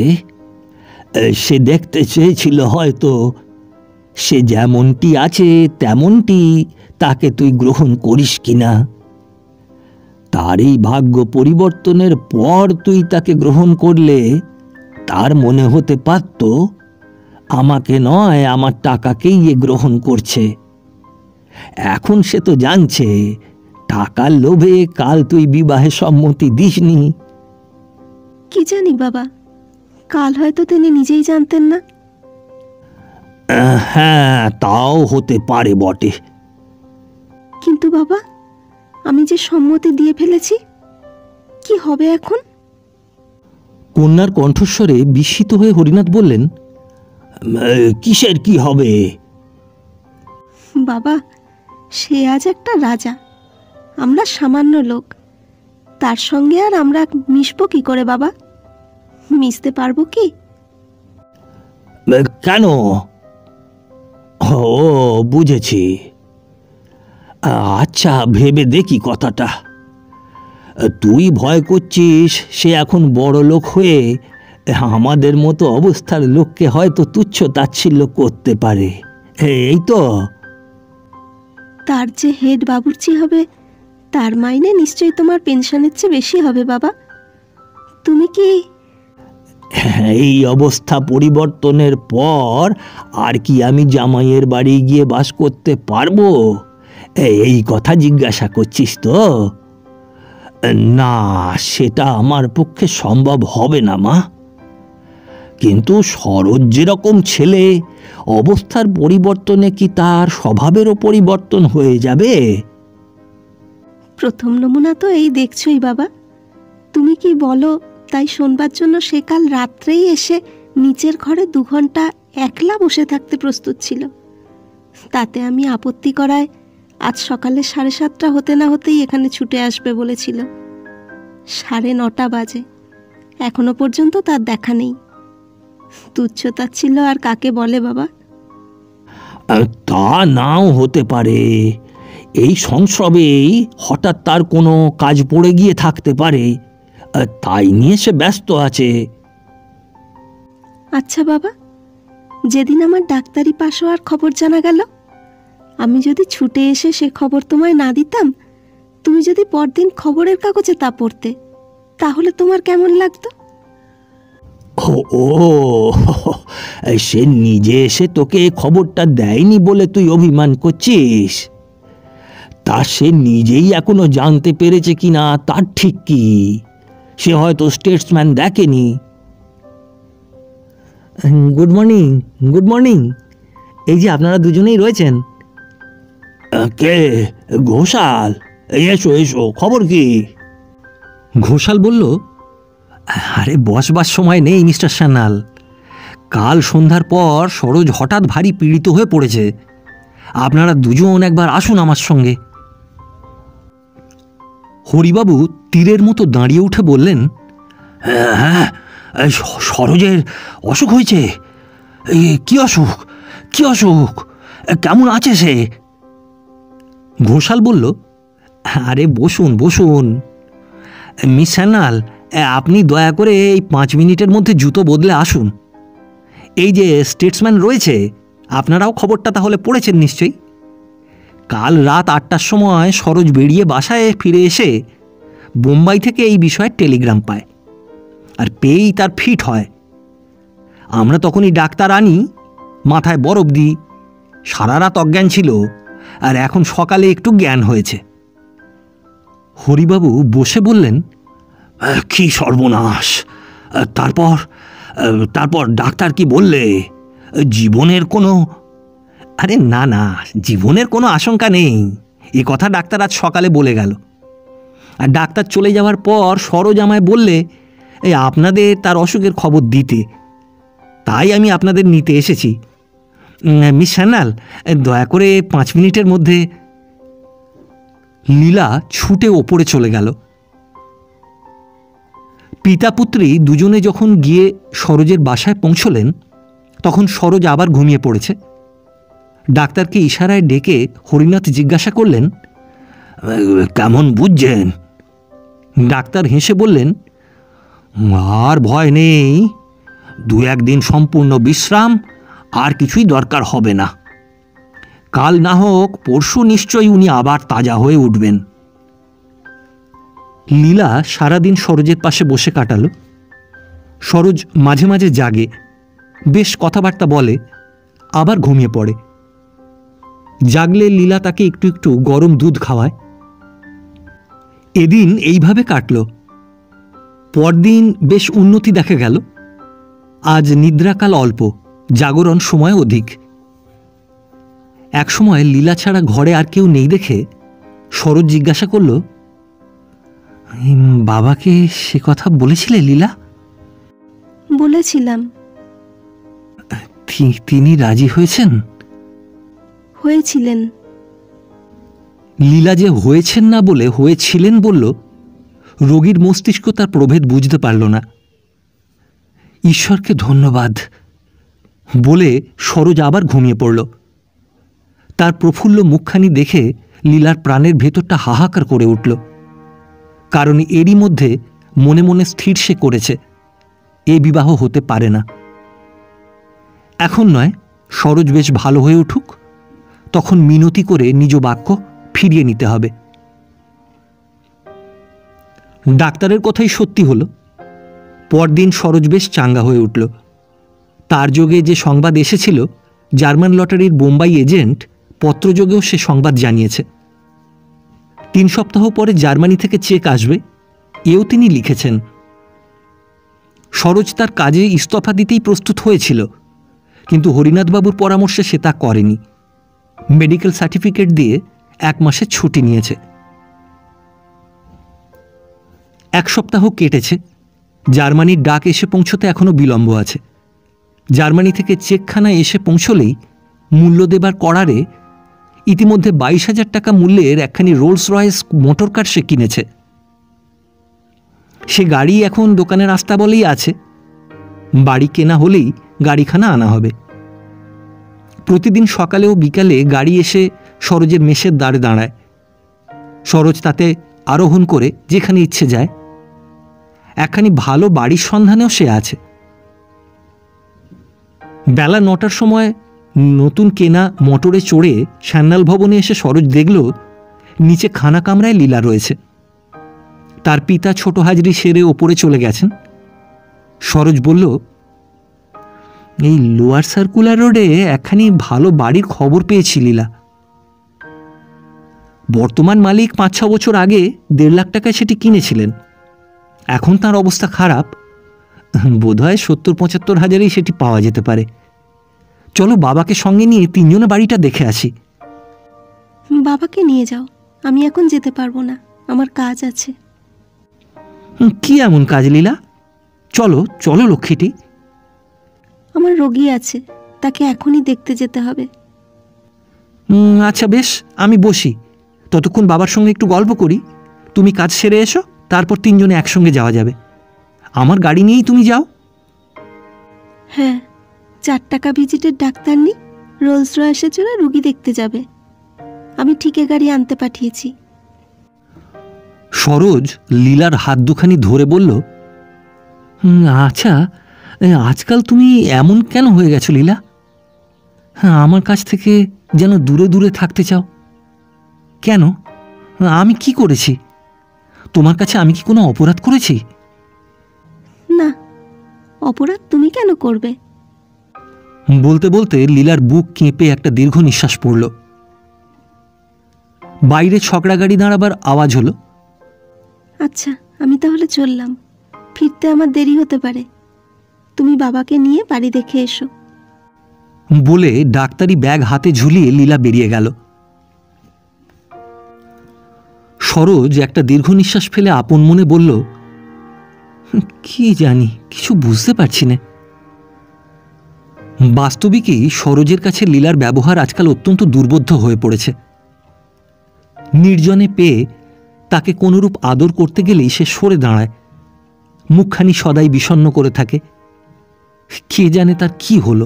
সে দেখতে চেয়েছিল হয়তো সে যেমনটি আছে তেমনটি তাকে তুই গ্রহণ করিস কিনা। তার এই ভাগ্য পরিবর্তনের পর তুই তাকে গ্রহণ করলে তার মনে হতে পারত আমাকে নয়, আমার টাকাকেই এ গ্রহণ করছে। এখন সে তো জানছে টাকার লোভে কাল তুই বিবাহে সম্মতি দিসনি। কি জানি বাবা, কাল হয়তো তিনি নিজেই জানতেন না। হ্যাঁ, তাও হতে পারে বটে। কিন্তু বাবা, আমি যে সম্মতি দিয়ে ফেলেছি, কি হবে এখন? কন্যার কণ্ঠস্বরে বিস্মিত হয়ে হরিনাথ বললেন, কিসের কি হবে? বাবা, সে আজ একটা রাজা, আমরা সামান্য লোক, তার সঙ্গে আর আমরা মিশবো কি করে বাবা? মিশতে পারবো কি? কেন? ও বুঝেছি। আচ্ছা, ভেবে দেখি কথাটা। তুই ভয় করছিস সে এখন বড় লোক হয়ে আমাদের মতো অবস্থার লোককে হয়তো তুচ্ছ তাচ্ছিল্য করতে পারে, এই তো? তার যে হেড বাবুর্চি হবে, তার মাইনে নিশ্চয়ই তোমার পেনশনের চেয়ে বেশি হবে বাবা। তুমি কি এই অবস্থা পরিবর্তনের পর আর কি আমি জামাইয়ের বাড়ি গিয়ে বাস করতে পারবো, এই কথা জিজ্ঞাসা করছিস তো? না, সেটা আমার পক্ষে সম্ভব হবে না মা। কিন্তু সরোজ যেরকম ছেলে, অবস্থার পরিবর্তনে কি তার স্বভাবেরও পরিবর্তন হয়ে যাবে? প্রথম নমুনা তো এই দেখছই বাবা। তুমি কি বলো তাই শোনবার জন্য সে কাল রাত্রেই এসে নিচের ঘরে 2 ঘন্টা একলা বসে থাকতে প্রস্তুত ছিল। তাতে আমি আপত্তি করায় আজ সকালে 7:30 হতে না হতেই এখানে ছুটে আসবে বলেছিল। 9:30 বাজে, এখনো পর্যন্ত তার দেখা নেই। তুচ্ছ তাচ্ছিল্য আর কাকে বলে বাবা? তা নাও হতে পারে। এই সংস্রবেই হঠাৎ তার কোনো কাজ পড়ে গিয়ে থাকতে পারে, তাই নিয়ে সে ব্যস্ত আছে। আচ্ছা বাবা, যেদিন আমার ডাক্তারি পাশ হওয়ার খবর জানা গেল, আমি যদি ছুটে এসে সে খবর তোমায় না দিতাম, তুমি যদি পরদিন খবরের কাগজে তা পড়তে, তাহলে তোমার কেমন লাগতো? ও, সে নিজে এসে তোকে খবরটা দেয়নি বলে তুই অভিমান করছিস? তা সে নিজেই এখনো জানতে পেরেছে কিনা তার ঠিক কি? সে হয়তো স্টেটসম্যান দেখেনি। Good morning, good morning. এই যে আপনারা দুজনেই রয়েছেন। কে? ঘোষাল? এসো এসো, খবর কি? ঘোষাল বলল, আরে বসবার সময় নেই মিস্টার সান্যাল। কাল সন্ধ্যার পর সরোজ হঠাৎ ভারী পীড়িত হয়ে পড়েছে। আপনারা দুজন একবার আসুন আমার সঙ্গে। হরিবাবু তীরের মতো দাঁড়িয়ে উঠে বললেন, হ্যাঁ, সরোজের অসুখ হয়েছে? কি অসুখ? কি অসুখ? কেমন আছে সে? ঘোষাল বলল, আরে বসুন বসুন মিস সান্যাল, আপনি দয়া করে এই 5 মিনিটের মধ্যে জুতো বদলে আসুন। এই যে স্টেটসম্যান রয়েছে, আপনারাও খবরটা তাহলে পড়েছেন নিশ্চয়ই। কাল রাত 8টার সময় সরোজ বেরিয়ে বাসায় ফিরে এসে বোম্বাই থেকে এই বিষয়ে টেলিগ্রাম পায়, আর পেয়েই তার ফিট হয়। আমরা তখনই ডাক্তার আনি, মাথায় বরফ দিই। সারা রাত অজ্ঞান ছিল, আর এখন সকালে একটু জ্ঞান হয়েছে। হরিবাবু বসে বললেন, কি সর্বনাশ! তারপর তারপর ডাক্তার কি বললে? জীবনের কোনো? আরে না না, জীবনের কোনো আশঙ্কা নেই, এ কথা ডাক্তার আজ সকালে বলে গেল। আর ডাক্তার চলে যাওয়ার পর সরোজ আমায় বললে আপনাদের তার অসুখের খবর দিতে, তাই আমি আপনাদের নিতে এসেছি। মিস সান্যাল, দয়া করে 5 মিনিটের মধ্যে। লীলা ছুটে ওপরে চলে গেল। পিতা পুত্রী দুজনে যখন গিয়ে সরোজের বাসায় পৌঁছলেন, তখন সরোজ আবার ঘুমিয়ে পড়েছে। ডাক্তারকে ইশারায় ডেকে হরিনাথ জিজ্ঞাসা করলেন, কেমন বুঝছেন? ডাক্তার হেসে বললেন, আর ভয় নেই, 2-1 দিন সম্পূর্ণ বিশ্রাম, আর কিছুই দরকার হবে না। কাল না হোক পরশু নিশ্চয়ই উনি আবার তাজা হয়ে উঠবেন। লীলা সারাদিন সরোজের পাশে বসে কাটালো। সরোজ মাঝে মাঝে জাগে, বেশ কথাবার্তা বলে, আবার ঘুমিয়ে পড়ে। জাগলে লীলা তাকে একটু একটু গরম দুধ খাওয়ায়। এদিন এইভাবে কাটল। পরদিন বেশ উন্নতি দেখা গেল। আজ নিদ্রাকাল অল্প, জাগরণ সময় অধিক। একসময় লীলা ছাড়া ঘরে আর কেউ নেই দেখে সরোজ জিজ্ঞাসা করল, বাবাকে সে কথা বলেছিলে লীলা? বলেছিলাম। তিনি রাজি হয়েছেন? হয়েছিলেন। লীলা যে হয়েছেন না বলে হয়েছিলেন বলল, রোগীর মস্তিষ্ক তার প্রভেদ বুঝতে পারল না। ঈশ্বরকে ধন্যবাদ বলে সরোজ আবার ঘুমিয়ে পড়ল। তার প্রফুল্ল মুখখানি দেখে লীলার প্রাণের ভেতরটা হাহাকার করে উঠল, কারণ এরই মধ্যে মনে মনে স্থির সে করেছে এ বিবাহ হতে পারে না। এখন নয়, সরোজ বেশ ভালো হয়ে উঠুক, তখন মিনতি করে নিজ বাক্য ফিরিয়ে নিতে হবে। ডাক্তারের কথাই সত্যি হলো। পরদিন সরোজ বেশ চাঙ্গা হয়ে উঠল। তার যোগে যে সংবাদ এসেছিল, জার্মান লটারির বোম্বাই এজেন্ট পত্রযোগেও সে সংবাদ জানিয়েছে। 3 সপ্তাহ পরে জার্মানি থেকে চেক আসবে, এও তিনি লিখেছেন। সরোজ তার কাজে ইস্তফা দিতেই প্রস্তুত হয়েছিল, কিন্তু হরিনাথবাবুর পরামর্শে সে তা করেনি। মেডিকেল সার্টিফিকেট দিয়ে 1 মাসের ছুটি নিয়েছে। 1 সপ্তাহ কেটেছে। জার্মানির ডাক এসে পৌঁছতে এখনো বিলম্ব আছে। জার্মানি থেকে চেকখানা এসে পৌঁছলেই মূল্য দেবার করারে ইতিমধ্যে 22,000 টাকা মূল্যের একখানি রোলস রয়েস মোটর কার সে কিনেছে। সে গাড়ি এখন দোকানের রাস্তা বলেই আছে। বাড়ি কেনা হলেই গাড়িখানা আনা হবে। প্রতিদিন সকালে ও বিকালে গাড়ি এসে সরোজের মেসের দ্বারে দাঁড়ায়। সরোজ তাতে আরোহণ করে যেখানে ইচ্ছে যায়। একখানি ভালো বাড়ির সন্ধানেও সে আছে। বেলা 9টার সময় নতুন কেনা মোটরে চড়ে সান্যাল ভবনে এসে সরোজ দেখল নিচে খানা কামরায় লীলা রয়েছে। তার পিতা ছোট হাজরি সেরে ওপরে চলে গেছেন। সরোজ বলল, এই লোয়ার সার্কুলার রোডে একখানি ভালো বাড়ির খবর পেয়েছি লীলা। বর্তমান মালিক 5-6 বছর আগে 1.5 লাখ টাকায় সেটি কিনেছিলেন। এখন তার অবস্থা খারাপ, বোধহয় 70-75 হাজারেই সেটি পাওয়া যেতে পারে। চলো বাবাকে সঙ্গে নিয়ে 3 জনে বাড়িটা দেখে আসি। বাবাকে নিয়ে যাও, আমি এখন যেতে পারবো না, আমার কাজ আছে। কি এমন কাজ লীলা? চলো চলো লক্ষ্মীটি। আমার রোগী আছে, তাকে এখনই দেখতে যেতে হবে। আচ্ছা বেশ, আমি বসি, ততক্ষণ বাবার সঙ্গে একটু গল্প করি। তুমি কাজ সেরে এসো, তারপর তিনজনে একসঙ্গে যাওয়া যাবে। আমার গাড়ি নিয়েই তুমি যাও। হ্যাঁ, 4 টাকা ভিজিটের ডাক্তার নি, রোলস রয়েসে চড়ে রুগী দেখতে যাবে। আমি ঠিকে গাড়ি আনতে পাঠিয়েছি। সরোজ লীলার হাত দুখানি ধরে বলল, আচ্ছা আজকাল তুমি এমন কেন হয়ে গেছো লীলা? হ্যাঁ, আমার কাছ থেকে যেন দূরে দূরে থাকতে চাও কেন? আমি কি করেছি? তোমার কাছে আমি কি কোনো অপরাধ করেছি? না, অপরাধ তুমি কেন করবে? বলতে বলতে লীলার বুক কেঁপে একটা দীর্ঘ নিঃশ্বাস পড়ল। বাইরে ছকড়া গাড়ি দাঁড়াবার আওয়াজ হলো। আচ্ছা, আমি তাহলে চললাম, ফিরতে আমার দেরি হতে পারে। তুমি বাবাকে নিয়ে বাড়ি দেখে এসো। বলে ডাক্তারি ব্যাগ হাতে ঝুলিয়ে লীলা বেরিয়ে গেল। সরোজ একটা দীর্ঘ নিঃশ্বাস ফেলে আপন মনে বলল, কি জানি, কিছু বুঝতে পারছি না। বাস্তবিকই সরোজের কাছে লীলার ব্যবহার আজকাল অত্যন্ত দুর্বোধ্য হয়ে পড়েছে। নির্জনে পেয়ে তাকে কোনরূপ আদর করতে গেলেই সে সরে দাঁড়ায়, মুখখানি সদাই বিষণ্ণ করে থাকে। কে জানে তার কি হলো।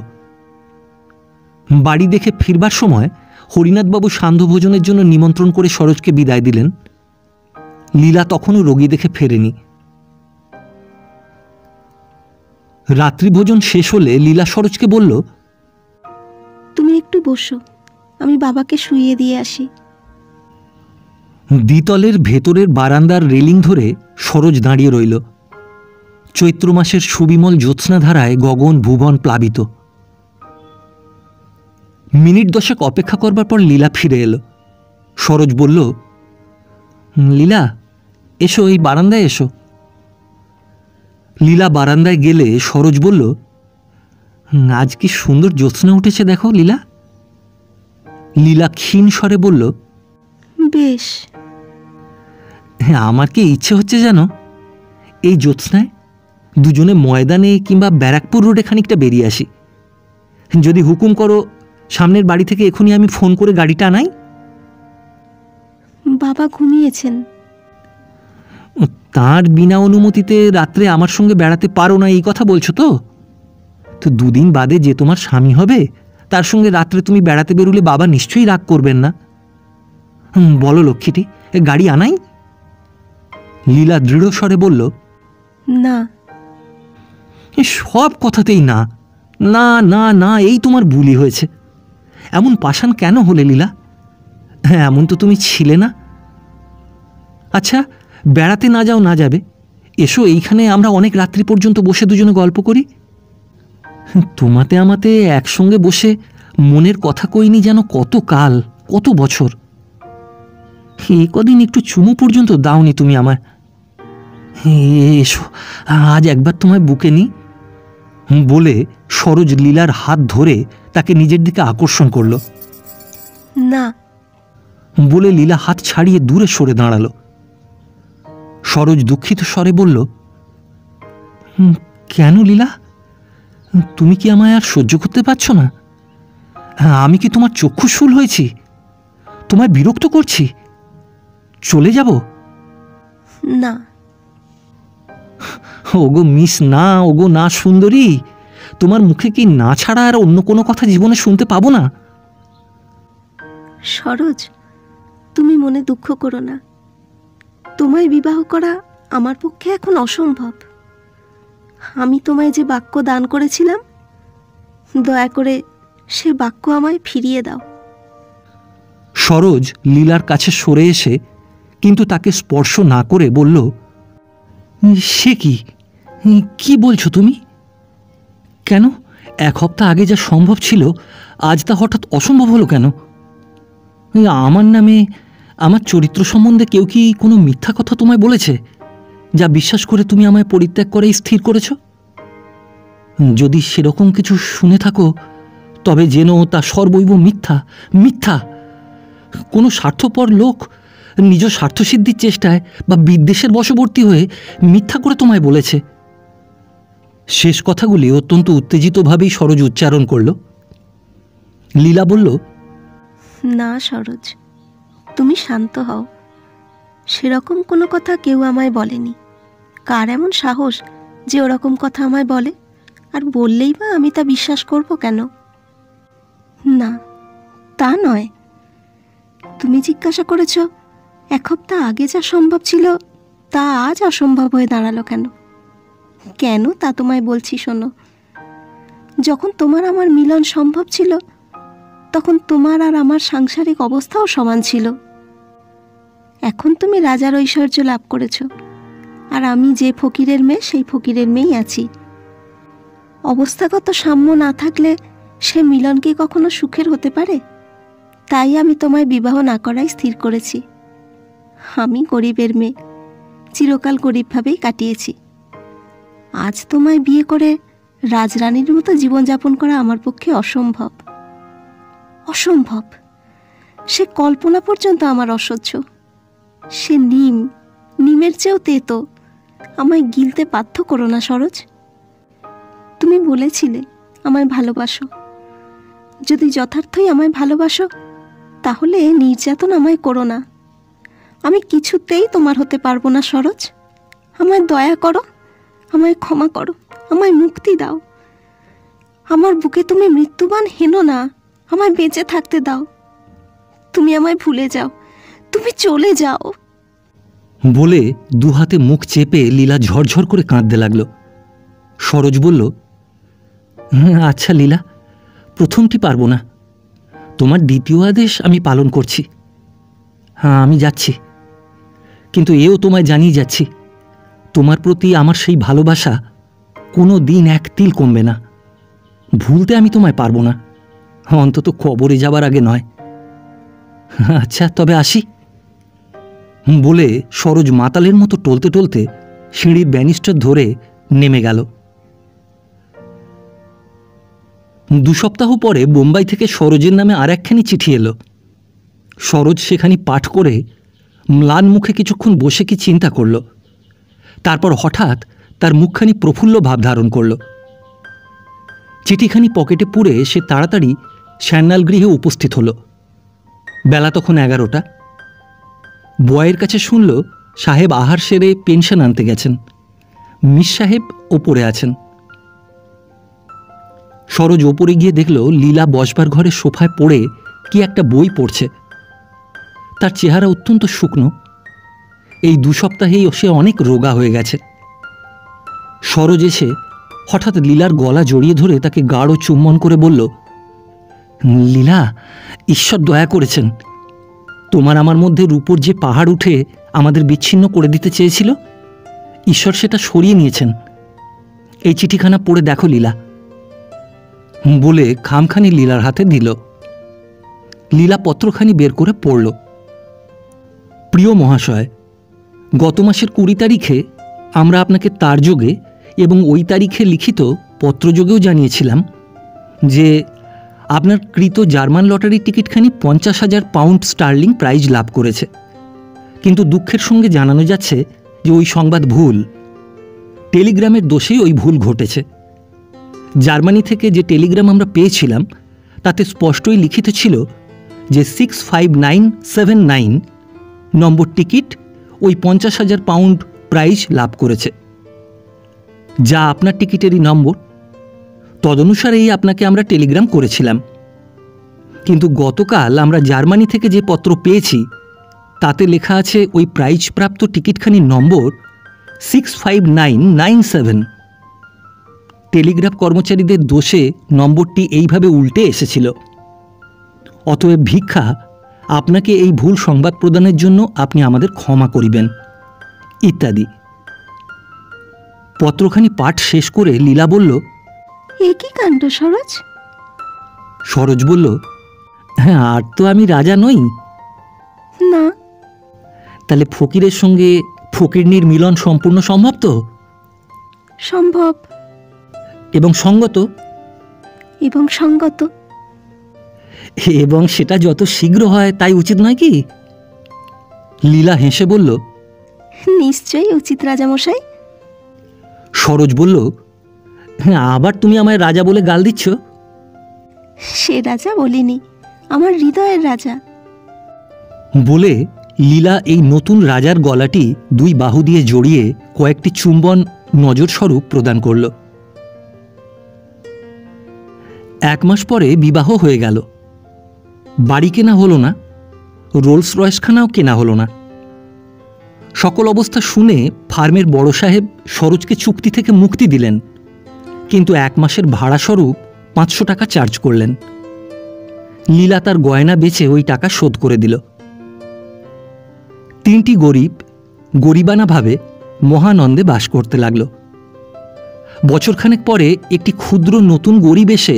বাড়ি দেখে ফিরবার সময় হরিনাথবাবু সান্ধ্য ভোজনের জন্য নিমন্ত্রণ করে সরোজকে বিদায় দিলেন। লীলা তখনও রোগী দেখে ফেরেনি। রাত্রিভোজন শেষ হলে লীলা সরোজকে বলল, তুমি একটু বসো, আমি বাবাকে শুইয়ে দিয়ে আসি। দ্বিতলের ভেতরের বারান্দার রেলিং ধরে সরোজ দাঁড়িয়ে রইল। চৈত্র মাসের সুবিমল জ্যোৎস্নাধারায় গগন ভুবন প্লাবিত। মিনিট 10 অপেক্ষা করবার পর লীলা ফিরে এলো। সরোজ বলল, লীলা এসো, এই বারান্দায় এসো। লীলা বারান্দায় গেলে সরোজ বলল, আজ কি সুন্দর জ্যোৎস্না উঠেছে দেখো লীলা। লীলা ক্ষীণ স্বরে বলল, বেশ। আমার কি ইচ্ছে হচ্ছে জানো, এই জ্যোৎস্নায় দুজনে ময়দানে কিংবা ব্যারাকপুর রোডে খানিকটা বেরিয়ে আসি। যদি হুকুম করো, সামনের বাড়ি থেকে এখনই আমি ফোন করে গাড়িটা আনাই। বাবা ঘুমিয়েছেন। তাঁর বিনা অনুমতিতে রাত্রে আমার সঙ্গে বেড়াতে পারো না, এই কথা বলছো তো? তো 2 দিন বাদে যে তোমার স্বামী হবে, তার সঙ্গে রাত্রে তুমি বেড়াতে বেরুলে বাবা নিশ্চয়ই রাগ করবেন না। বলো লক্ষ্মীটি, গাড়ি আনাই? লীলা দৃঢ় স্বরে বলল, না। সব কথাতেই না না না না, এই তোমার ভুলই হয়েছে। এমন পাষাণ কেন হলে লীলা? হ্যাঁ, এমন তো তুমি ছিলে না। আচ্ছা, বেড়াতে না যাও না যাবে, এসো এইখানে আমরা অনেক রাত্রি পর্যন্ত বসে দুজনে গল্প করি। তোমাতে আমাতে একসঙ্গে বসে মনের কথা কইনি যেন কত কাল, কত বছর। এই কদিন একটু চুমু পর্যন্ত দাওনি তুমি আমায়। এসো, আজ একবার তোমায় বুকে নি। বলে সরোজ লীলার হাত ধরে তাকে নিজের দিকে আকর্ষণ করল। না। বলে লীলা হাত ছাড়িয়ে দূরে সরে দাঁড়ালো। সরোজ দুঃখিত স্বরে বলল, কেন লীলা, তুমি কি আমায় আর সহ্য করতে পারছো না? আমি কি তোমার চক্ষুশূল হয়েছি? তোমায় বিরক্ত করছি? চলে যাব? না। ওগো মিস না, ওগো না সুন্দরী, তোমার মুখে কি না ছাড়া আর অন্য কোনো কথা জীবনে শুনতে পাবো না? সরোজ, তুমি মনে দুঃখ করো না। তোমায় বিবাহ করা আমার পক্ষে এখন অসম্ভব। আমি তোমায় যে বাক্য দান করেছিলাম, দয়া করে সে বাক্য আমায় ফিরিয়ে দাও। সরোজ লীলার কাছে সরে এসে কিন্তু তাকে স্পর্শ না করে বলল, সে কি, কি বলছো তুমি? কেন 1 সপ্তাহ আগে যা সম্ভব ছিল, আজ তা হঠাৎ অসম্ভব হলো কেন? আমার নামে, আমার চরিত্র সম্বন্ধে কেউ কি কোনো মিথ্যা কথা তোমায় বলেছে, যা বিশ্বাস করে তুমি আমায় পরিত্যাগ করে স্থির করেছ? যদি সেরকম কিছু শুনে থাকো, তবে যেন তা সর্বৈব মিথ্যা, মিথ্যা। কোনো স্বার্থপর লোক নিজ স্বার্থসিদ্ধির চেষ্টায় বা বিদ্বেষের বশবর্তী হয়ে মিথ্যা করে তোমায় বলেছে। শেষ কথাগুলি অত্যন্ত উত্তেজিতভাবেই সরোজ উচ্চারণ করল। লীলা বলল, না সরোজ, তুমি শান্ত হও। সেরকম কোনো কথা কেউ আমায় বলেনি। কার এমন সাহস যে ওরকম কথা আমায় বলে? আর বললেই বা আমি তা বিশ্বাস করব কেন? না, তা নয়। তুমি জিজ্ঞাসা করেছ 1 সপ্তাহ আগে যা সম্ভব ছিল তা আজ অসম্ভব হয়ে দাঁড়ালো কেন? কেন তা তোমায় বলছি শোনো। যখন তোমার আমার মিলন সম্ভব ছিল তখন তোমার আর আমার সাংসারিক অবস্থাও সমান ছিল। এখন তুমি রাজার ঐশ্বর্য লাভ করেছ, আর আমি যে ফকিরের মেয়ে সেই ফকিরের মেয়েই আছি। অবস্থাগত সাম্য না থাকলে সে মিলন কি কখনো সুখের হতে পারে? তাই আমি তোমায় বিবাহ না করাই স্থির করেছি। আমি গরিবের মেয়ে, চিরকাল গরিবভাবেই কাটিয়েছি। আজ তোমায় বিয়ে করে রাজরানীর মতো জীবনযাপন করা আমার পক্ষে অসম্ভব। অসম্ভব, সে কল্পনা পর্যন্ত আমার অসহ্য। সে নিমের চেয়েও তেতো। আমায় গিলতে বাধ্য করো না সরোজ। তুমি বলেছিলে আমায় ভালোবাসো। যদি যথার্থই আমায় ভালোবাসো তাহলে নির্যাতন আমায় করো না। আমি কিছুতেই তোমার হতে পারবো না সরোজ। আমায় দয়া করো, আমায় ক্ষমা করো, আমায় মুক্তি দাও। আমার বুকে তুমি মৃত্যুবান হেনো না, আমায় বেঁচে থাকতে দাও। তুমি আমায় ভুলে যাও, তুমি চলে যাও। বলে দুহাতে মুখ চেপে লীলা ঝরঝর করে কাঁদতে লাগল। সরোজ বলল, আচ্ছা লীলা, প্রথমটি পারবো না, তোমার দ্বিতীয় আদেশ আমি পালন করছি। হ্যাঁ, আমি যাচ্ছি, কিন্তু এও তোমায় জানিয়ে যাচ্ছি, তোমার প্রতি আমার সেই ভালোবাসা কোনো দিন এক তিল কমবে না। ভুলতে আমি তোমায় পারবো না, অন্তত কবরে যাবার আগে নয়। আচ্ছা, তবে আসি। বলে সরোজ মাতালের মতো টলতে টলতে সিঁড়ির ব্যানিস্টার ধরে নেমে গেল। 2 সপ্তাহ পরে বোম্বাই থেকে সরোজের নামে আর একখানি চিঠি এলো। সরোজ সেখানি পাঠ করে ম্লান মুখে কিছুক্ষণ বসে কি চিন্তা করল। তারপর হঠাৎ তার মুখখানি প্রফুল্ল ভাব ধারণ করল। চিঠিখানি পকেটে পুরে সে তাড়াতাড়ি শ্যান্নাল গৃহে উপস্থিত হল। বেলা তখন 11টা। বয়ের কাছে শুনল সাহেব আহার সেরে পেনশন আনতে গেছেন। মিস সাহেব ওপরে আছেন। সরোজ ওপরে গিয়ে দেখল লীলা বসবার ঘরে সোফায় পড়ে কি একটা বই পড়ছে। তার চেহারা অত্যন্ত শুকনো। এই 2 সপ্তাহেই সে অনেক রোগা হয়ে গেছে। সরোজ এসে হঠাৎ লীলার গলা জড়িয়ে ধরে তাকে গাঢ় চুম্বন করে বলল, লীলা, ঈশ্বর দয়া করেছেন। তোমার আমার মধ্যে রূপোর যে পাহাড় উঠে আমাদের বিচ্ছিন্ন করে দিতে চেয়েছিল, ঈশ্বর সেটা সরিয়ে নিয়েছেন। এই চিঠিখানা পড়ে দেখো লীলা। বলে খামখানি লীলার হাতে দিল। লীলা পত্রখানি বের করে পড়ল। প্রিয় মহাশয়, গত মাসের 20 তারিখে আমরা আপনাকে তার যোগে এবং ওই তারিখে লিখিত পত্রযোগেও জানিয়েছিলাম যে আপনার কৃত জার্মান লটারির টিকিটখানি 50,000 পাউন্ড স্টার্লিং প্রাইজ লাভ করেছে। কিন্তু দুঃখের সঙ্গে জানানো যাচ্ছে যে ওই সংবাদ ভুল। টেলিগ্রামের দোষেই ওই ভুল ঘটেছে। জার্মানি থেকে যে টেলিগ্রাম আমরা পেয়েছিলাম তাতে স্পষ্টই লিখিত ছিল যে 65979 নম্বর টিকিট ওই 50,000 পাউন্ড প্রাইজ লাভ করেছে, যা আপনার টিকিটেরই নম্বর। তদনুসারেই আপনাকে আমরা টেলিগ্রাম করেছিলাম। কিন্তু গতকাল আমরা জার্মানি থেকে যে পত্র পেয়েছি তাতে লেখা আছে ওই প্রাইজপ্রাপ্ত টিকিটখানির নম্বর 65997। টেলিগ্রাফ কর্মচারীদের দোষে নম্বরটি এইভাবে উল্টে এসেছিল। অতএব ভিক্ষা আপনাকে এই ভুল সংবাদ প্রদানের জন্য আপনি আমাদের ক্ষমা করিবেন, ইত্যাদি। পত্রখানি পাঠ শেষ করে লীলা বলল, এ কি কাণ্ড সরোজ? সরোজ বলল, হ্যাঁ, আর তো আমি রাজা নই। না। তাহলে ফকিরের সঙ্গে ফকিরনির মিলন সম্পূর্ণ সম্ভব তো? সম্ভব। এবং সঙ্গত? এবং সঙ্গত। এবং সেটা যত শীঘ্র হয় তাই উচিত নয় কি? লীলা হেসে বলল, নিশ্চয়ই উচিত রাজামশাই। সরোজ বলল, হ্যাঁ, আবার তুমি আমায় রাজা বলে গাল দিচ্ছ? সে রাজা বলিনি, আমার হৃদয়ের রাজা। বলে লীলা এই নতুন রাজার গলাটি দুই বাহু দিয়ে জড়িয়ে কয়েকটি চুম্বন নজরস্বরূপ প্রদান করল। 1 মাস পরে বিবাহ হয়ে গেল। বাড়ি কেনা হলো না, রোলস রয়েসখানাও কেনা হলো না। সকল অবস্থা শুনে ফার্মের বড় সাহেব সরোজকে চুক্তি থেকে মুক্তি দিলেন, কিন্তু 1 মাসের ভাড়া স্বরূপ 500 টাকা চার্জ করলেন। লীলা তার গয়না বেচে ওই টাকা শোধ করে দিল। 3টি গরিব গরিবানাভাবে মহানন্দে বাস করতে লাগল। বছরখানেক পরে একটি ক্ষুদ্র নতুন গরিব এসে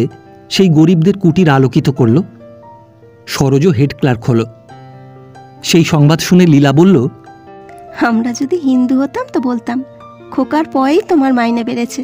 সেই গরিবদের কুটির আলোকিত করল। সরোজও হেড ক্লার্ক হল। সেই সংবাদ শুনে লীলা বলল, আমরা যদি হিন্দু হতাম তো বলতাম, খোকার পরেই তোমার মাইনে বেড়েছে।